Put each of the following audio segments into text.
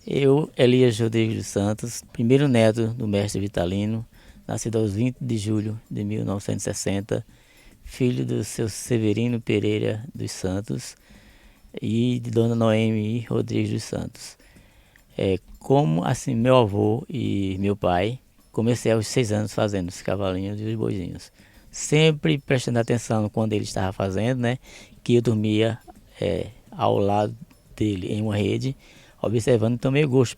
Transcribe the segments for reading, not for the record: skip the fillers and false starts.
Eu, Elias Rodrigues dos Santos, primeiro neto do mestre Vitalino, nascido aos 20 de julho de 1960, filho do seu Severino Pereira dos Santos e de Dona Noemi Rodrigues dos Santos. Como assim meu avô e meu pai, comecei aos 6 anos fazendo os cavalinhos e os boizinhos. Sempre prestando atenção quando ele estava fazendo, né? Que eu dormia ao lado dele em uma rede, observando, tomei gosto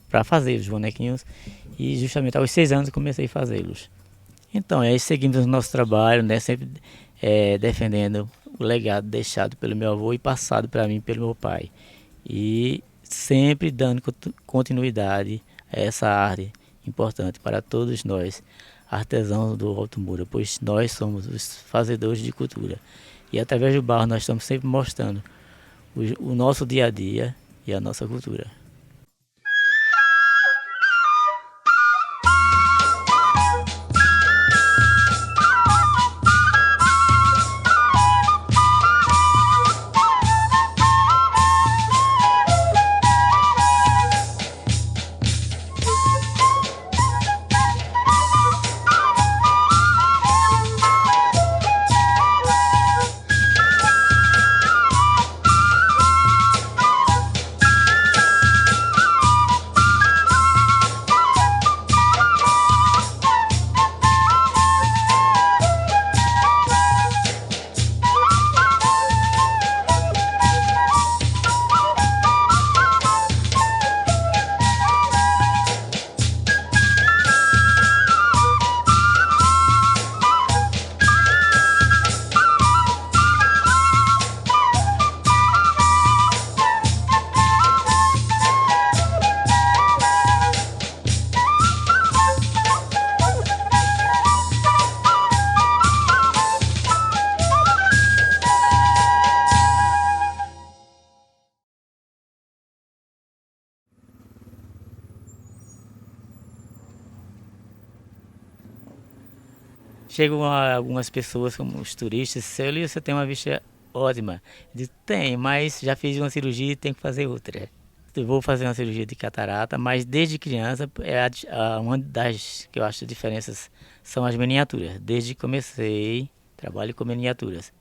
para fazer os bonequinhos e justamente aos 6 anos comecei a fazê-los. Então, aí seguimos o nosso trabalho, né? Sempre defendendo o legado deixado pelo meu avô e passado para mim pelo meu pai. E sempre dando continuidade a essa arte importante para todos nós, artesãos do Alto Moura, pois nós somos os fazedores de cultura. E através do barro nós estamos sempre mostrando o nosso dia a dia e a nossa cultura. Chegam algumas pessoas, como os turistas, seu você tem uma vista ótima. Eu digo, tem, mas já fiz uma cirurgia e tenho que fazer outra. Eu vou fazer uma cirurgia de catarata, mas desde criança, uma das que eu acho diferenças são as miniaturas. Desde que comecei, trabalho com miniaturas.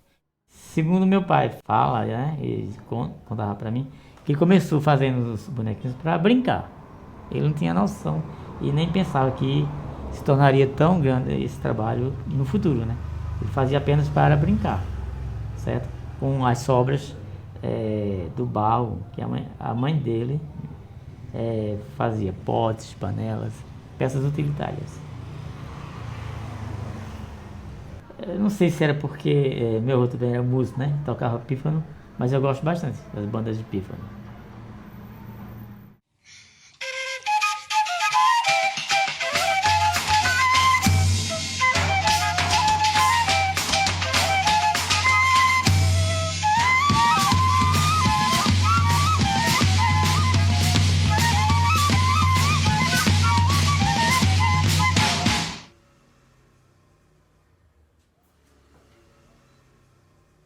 Segundo meu pai fala, né, ele contava para mim, que ele começou fazendo os bonequinhos para brincar. Ele não tinha noção e nem pensava que se tornaria tão grande esse trabalho no futuro, né? Ele fazia apenas para brincar, certo? Com as sobras do barro que a mãe dele fazia, potes, panelas, peças utilitárias. Eu não sei se era porque meu avô também era músico, né? Tocava pífano, mas eu gosto bastante das bandas de pífano.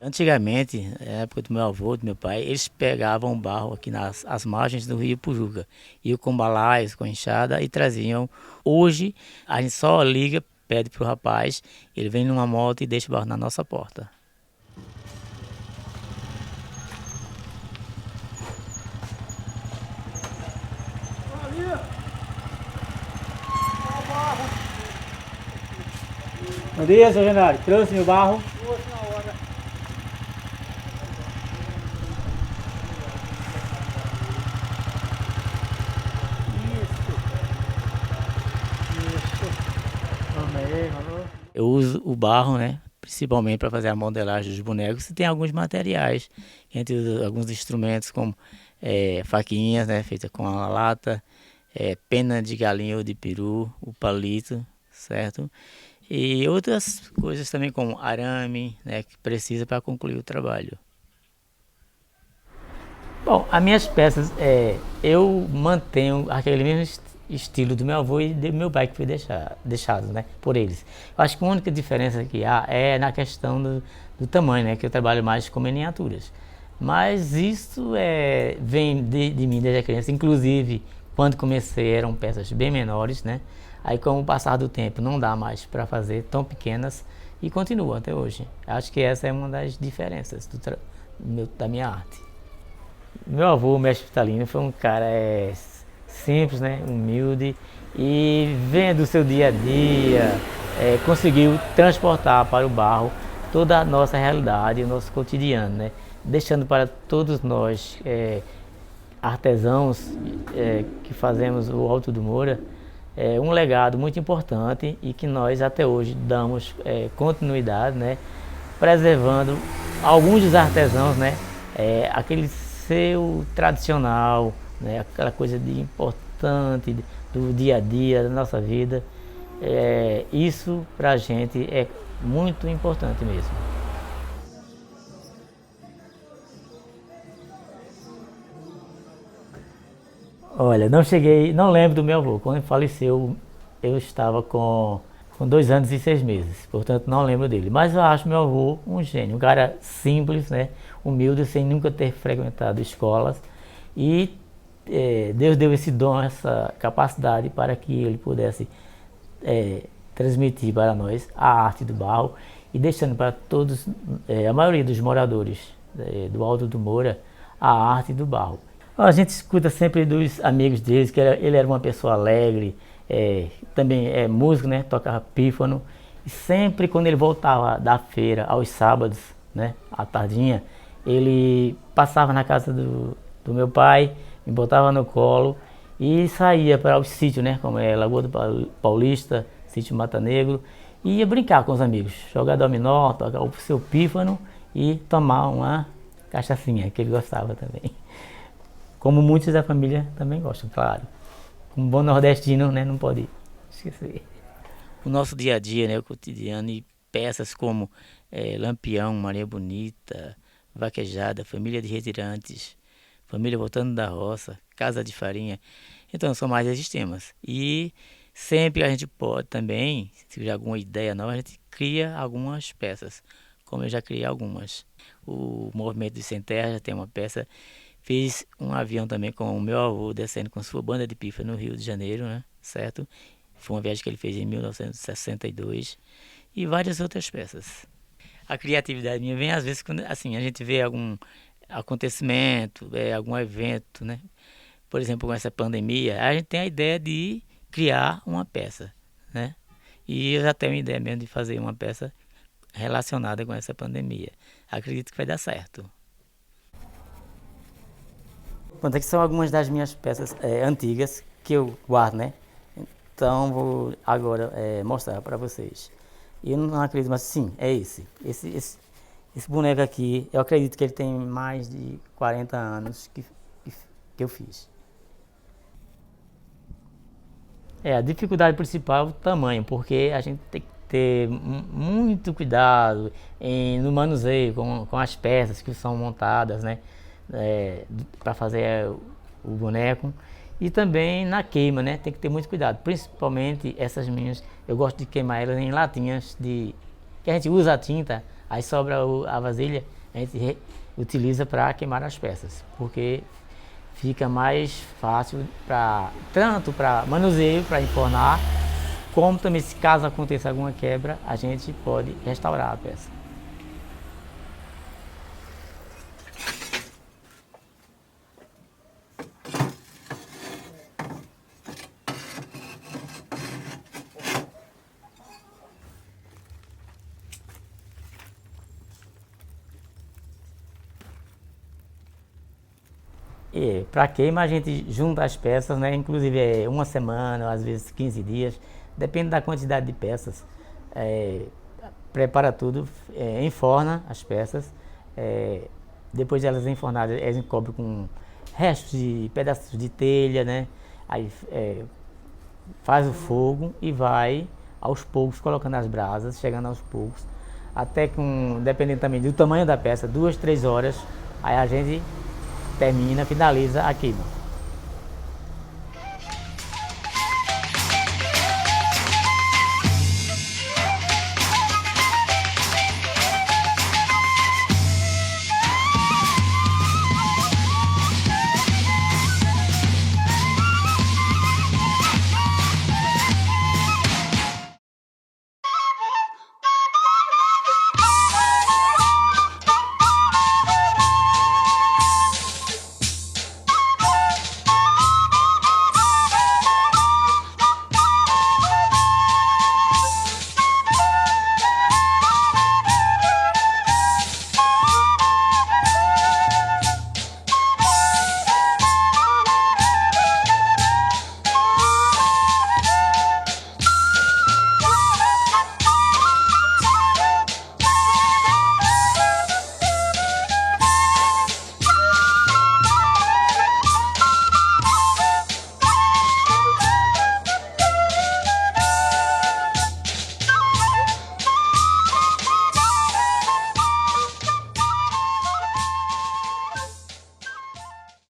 Antigamente, na época do meu avô, do meu pai, eles pegavam barro aqui nas as margens do rio Pujuca, iam com balaios, com enxada e traziam. Hoje, a gente só liga, pede para o rapaz, ele vem numa moto e deixa o barro na nossa porta. Bom dia, seu Renato. Trouxe meu barro? Trouxe na hora. Eu uso o barro, né, principalmente para fazer a modelagem dos bonecos. E tem alguns materiais, entre alguns instrumentos como faquinhas, né, feitas com a lata, pena de galinha ou de peru, o palito, certo? E outras coisas também como arame, né, que precisa para concluir o trabalho. Bom, as minhas peças, eu mantenho aquele mesmo estilo do meu avô e do meu pai que foi deixado, né, por eles. Eu acho que a única diferença que há é na questão do tamanho, né, que eu trabalho mais com miniaturas. Mas isso vem de mim desde a criança. Inclusive, quando comecei eram peças bem menores, né? Aí com o passar do tempo não dá mais para fazer tão pequenas e continua até hoje. Acho que essa é uma das diferenças da minha arte. Meu avô, o mestre Vitalino, foi um cara simples, né? Humilde e vendo o seu dia a dia, conseguiu transportar para o barro toda a nossa realidade, o nosso cotidiano, né? Deixando para todos nós artesãos que fazemos o Alto do Moura um legado muito importante e que nós até hoje damos continuidade, né? Preservando alguns dos artesãos, né? Aquele seu tradicional, né? Aquela coisa de importante do dia a dia, da nossa vida. Isso para a gente é muito importante mesmo. Olha, não lembro do meu avô. Quando ele faleceu, eu estava com 2 anos e 6 meses, portanto não lembro dele. Mas eu acho meu avô um gênio, um cara simples, né? Humilde, sem nunca ter frequentado escolas. E Deus deu esse dom, essa capacidade para que ele pudesse transmitir para nós a arte do barro e deixando para todos, a maioria dos moradores do Alto do Moura, a arte do barro. A gente escuta sempre dos amigos deles que ele era uma pessoa alegre, também é músico, né? Tocava pífano. E sempre quando ele voltava da feira aos sábados, né? À tardinha, ele passava na casa do meu pai, me botava no colo e saía para os sítios, né? Como Lagoa do Paulista, Sítio Mata Negro, e ia brincar com os amigos, jogar dominó, tocar o seu pífano e tomar uma cachaçinha, que ele gostava também. Como muitos da família também gostam, claro. Um bom nordestino, né, não pode esquecer. O nosso dia a dia, né, o cotidiano, e peças como Lampião, Maria Bonita, Vaquejada, Família de Retirantes, Família Voltando da Roça, Casa de Farinha. Então são mais esses temas. E sempre a gente pode também, se tiver alguma ideia nova, a gente cria algumas peças, como eu já criei algumas. O Movimento dos Sem Terra já tem uma peça. Fiz um avião também com o meu avô descendo com sua banda de pifa no Rio de Janeiro, né? Certo? Foi uma viagem que ele fez em 1962 e várias outras peças. A criatividade minha vem às vezes quando assim, a gente vê algum acontecimento, algum evento, né? Por exemplo, com essa pandemia, a gente tem a ideia de criar uma peça, né? E eu já tenho a ideia mesmo de fazer uma peça relacionada com essa pandemia. Acredito que vai dar certo. Pronto, aqui são algumas das minhas peças antigas que eu guardo, né? Então vou agora mostrar para vocês. E eu não acredito, mas sim, é esse. Esse boneco aqui, eu acredito que ele tem mais de 40 anos que eu fiz. A dificuldade principal é o tamanho, porque a gente tem que ter muito cuidado no manuseio com as peças que são montadas, né? Para fazer o boneco. E também na queima, né? Tem que ter muito cuidado. Principalmente essas minhas, eu gosto de queimar elas em latinhas que a gente usa a tinta, aí sobra a vasilha, a gente utiliza para queimar as peças, porque fica mais fácil tanto para manuseio, para enfornar, como também se caso aconteça alguma quebra, a gente pode restaurar a peça. E para queima a gente junta as peças, né? Inclusive uma semana, às vezes 15 dias, depende da quantidade de peças. Prepara tudo, enforna as peças, depois de elas enfornadas, elas encobrem com restos de pedaços de telha, né? Aí faz o fogo e vai aos poucos colocando as brasas, chegando aos poucos, até que dependendo também do tamanho da peça, 2, 3 horas, aí a gente termina, finaliza a queima.